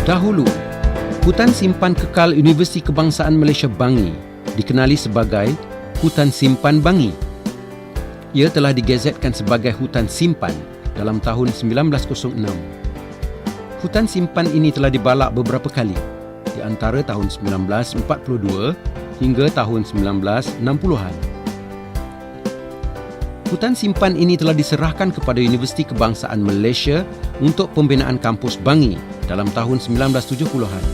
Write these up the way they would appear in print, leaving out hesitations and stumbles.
Dahulu, Hutan Simpan Kekal Universiti Kebangsaan Malaysia Bangi dikenali sebagai Hutan Simpan Bangi. Ia telah digazetkan sebagai Hutan Simpan dalam tahun 1906. Hutan simpan ini telah dibalak beberapa kali, di antara tahun 1942 hingga tahun 1960-an. Hutan simpan ini telah diserahkan kepada Universiti Kebangsaan Malaysia untuk pembinaan kampus Bangi dalam tahun 1970-an.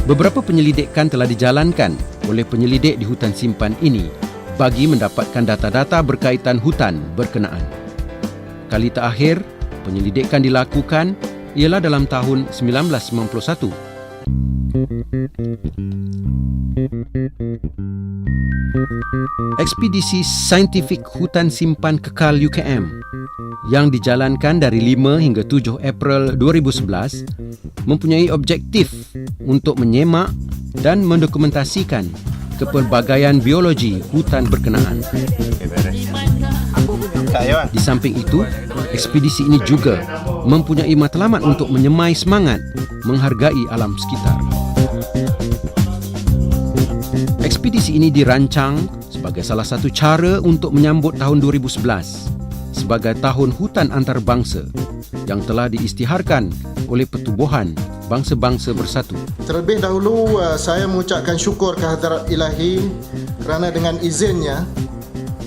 Beberapa penyelidikan telah dijalankan oleh penyelidik di hutan simpan ini bagi mendapatkan data-data berkaitan hutan berkenaan. Kali terakhir penyelidikan dilakukan ialah dalam tahun 1991. Ekspedisi Saintifik Hutan Simpan Kekal UKM yang dijalankan dari 5 hingga 7 April 2011 mempunyai objektif untuk menyemak dan mendokumentasikan kepelbagaian biologi hutan berkenaan. Di samping itu, ekspedisi ini juga mempunyai matlamat untuk menyemai semangat menghargai alam sekitar. Ekspedisi ini dirancang sebagai salah satu cara untuk menyambut tahun 2011 sebagai tahun hutan antarabangsa yang telah diisytiharkan oleh Pertubuhan Bangsa-Bangsa Bersatu. Terlebih dahulu saya mengucapkan syukur kehadrat Ilahi kerana dengan izinnya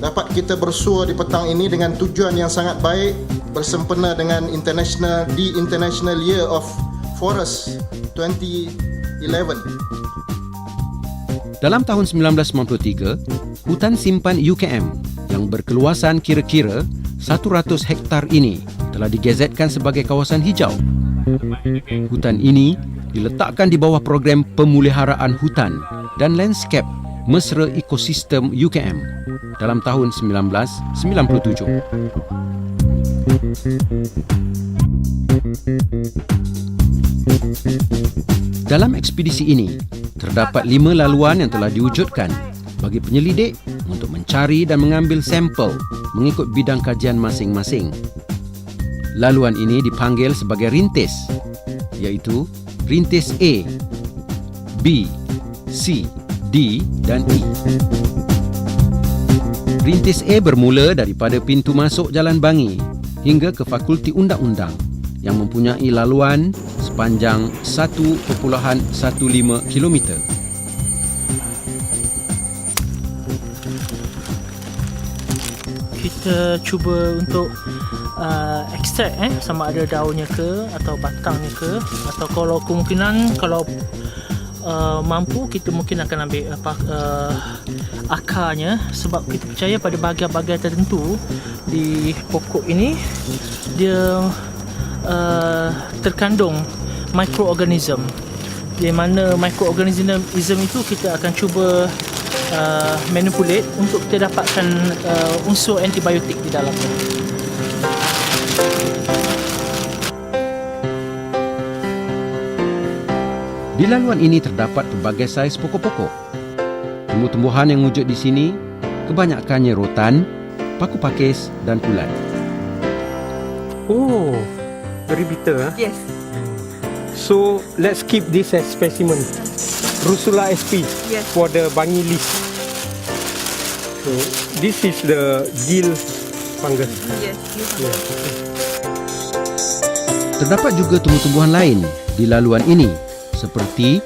dapat kita bersua di petang ini dengan tujuan yang sangat baik bersempena dengan International Year of Forest 2011. Dalam tahun 1993, hutan simpan UKM yang berkeluasan kira-kira 100 hektar ini telah digazetkan sebagai kawasan hijau. Hutan ini diletakkan di bawah program pemeliharaan hutan dan landscape mesra ekosistem UKM dalam tahun 1997. Dalam ekspedisi ini, terdapat 5 laluan yang telah diwujudkan bagi penyelidik untuk mencari dan mengambil sampel mengikut bidang kajian masing-masing. Laluan ini dipanggil sebagai rintis, iaitu rintis A, B, C, D dan E. Rintis A bermula daripada pintu masuk Jalan Bangi hingga ke Fakulti Undang-Undang yang mempunyai laluan sepanjang 1.15 km. Kita cuba untuk ekstrak sama ada daunnya ke atau batangnya ke, atau kalau kemungkinan kalau mampu kita mungkin akan ambil akarnya, sebab kita percaya pada bahagian-bahagian tertentu di pokok ini dia terkandung mikroorganism, di mana mikroorganism itu kita akan cuba manipulate untuk kita dapatkan unsur antibiotik di dalamnya. Di laluan ini terdapat pelbagai saiz pokok-pokok. Tumbuh-tumbuhan yang wujud di sini kebanyakannya rotan, paku pakis dan ulat. Oh, very bitter. Yes. So let's keep this as specimen. Rusula sp Yes. for the Bangi list. So this is the gill fungus. Yes. Yeah. Terdapat juga tumbuh-tumbuhan lain di laluan ini seperti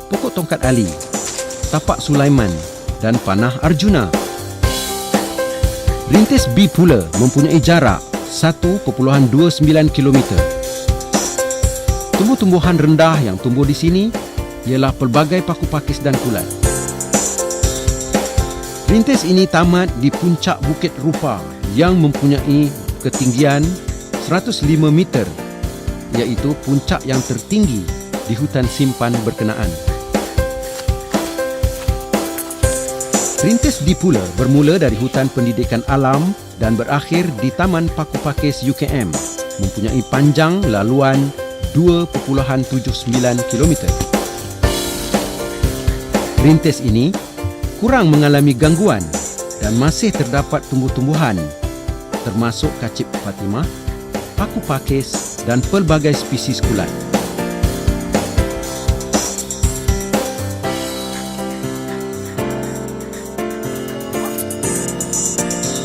pokok tongkat ali, tapak Sulaiman dan panah Arjuna. Rintis B pula mempunyai jarak 1.29 km. Tumbuh-tumbuhan rendah yang tumbuh di sini ialah pelbagai paku pakis dan kulat. Rintis ini tamat di puncak Bukit Rupa yang mempunyai ketinggian 105 meter, iaitu puncak yang tertinggi di hutan simpan berkenaan. Rintis D pula bermula dari hutan pendidikan alam dan berakhir di Taman Paku Pakis UKM, mempunyai panjang laluan 2.79 km. Rintis ini kurang mengalami gangguan dan masih terdapat tumbuh-tumbuhan termasuk kacip Fatimah, paku pakis dan pelbagai spesies kulat.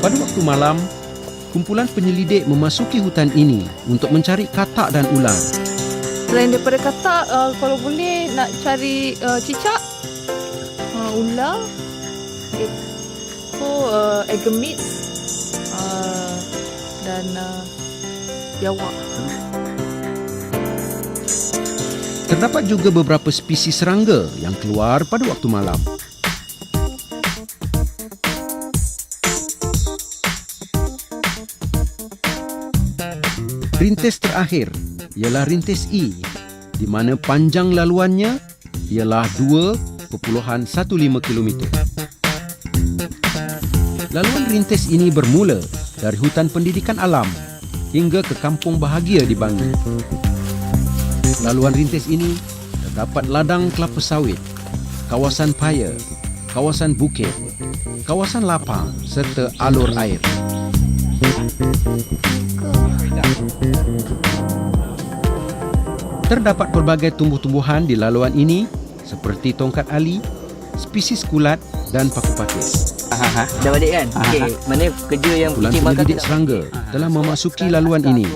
Pada waktu malam, kumpulan penyelidik memasuki hutan ini untuk mencari katak dan ular. Selain daripada katak, kalau boleh nak cari cicak, ular, agamid dan biawak. Terdapat juga beberapa spesies serangga yang keluar pada waktu malam. Rintis terakhir ialah rintis E, di mana panjang laluannya ialah 2.15 km. Laluan rintis ini bermula dari hutan pendidikan alam hingga ke kampung bahagia di Bangi. Laluan rintis ini terdapat ladang kelapa sawit, kawasan paya, kawasan bukit, kawasan lapang serta alur air. Terdapat pelbagai tumbuh-tumbuhan di laluan ini seperti tongkat ali, spesies kulat dan paku pakis. Dah balik kan? Okey, mana kerja yang Kumpulan kucing makan penyelidik serangga telah memasuki laluan ini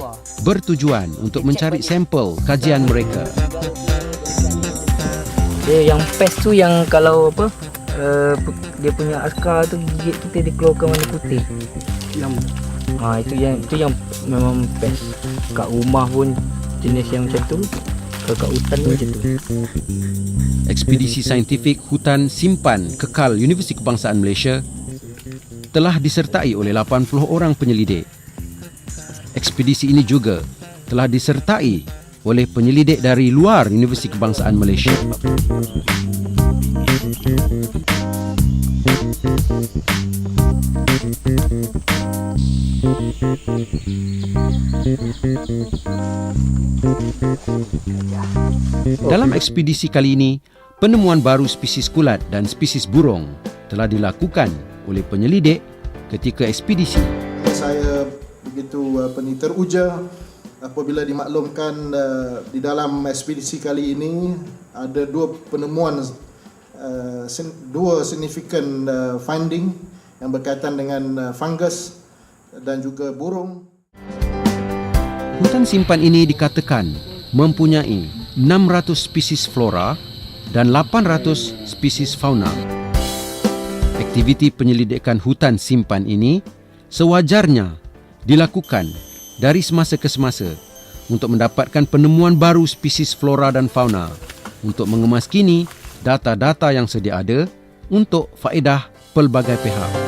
bertujuan untuk mencari sampel kajian mereka. dia yang pest tu yang kalau apa dia punya askar tu gigit kita dia keluarkan warna putih. Itu yang memang pest. Kat rumah pun jenis yang macam tu. Kat hutan pun macam tu. Ekspedisi saintifik Hutan Simpan Kekal Universiti Kebangsaan Malaysia telah disertai oleh 80 orang penyelidik. Ekspedisi ini juga telah disertai oleh penyelidik dari luar Universiti Kebangsaan Malaysia. Dalam ekspedisi kali ini, penemuan baru spesies kulat dan spesies burung telah dilakukan oleh penyelidik ketika ekspedisi. Saya begitu teruja apabila dimaklumkan di dalam ekspedisi kali ini ada dua penemuan, dua significant finding yang berkaitan dengan fungus dan juga burung. Hutan simpan ini dikatakan mempunyai 600 spesies flora dan 800 spesies fauna. Aktiviti penyelidikan hutan simpan ini sewajarnya dilakukan dari semasa ke semasa untuk mendapatkan penemuan baru spesies flora dan fauna untuk mengemaskini data-data yang sedia ada untuk faedah pelbagai pihak.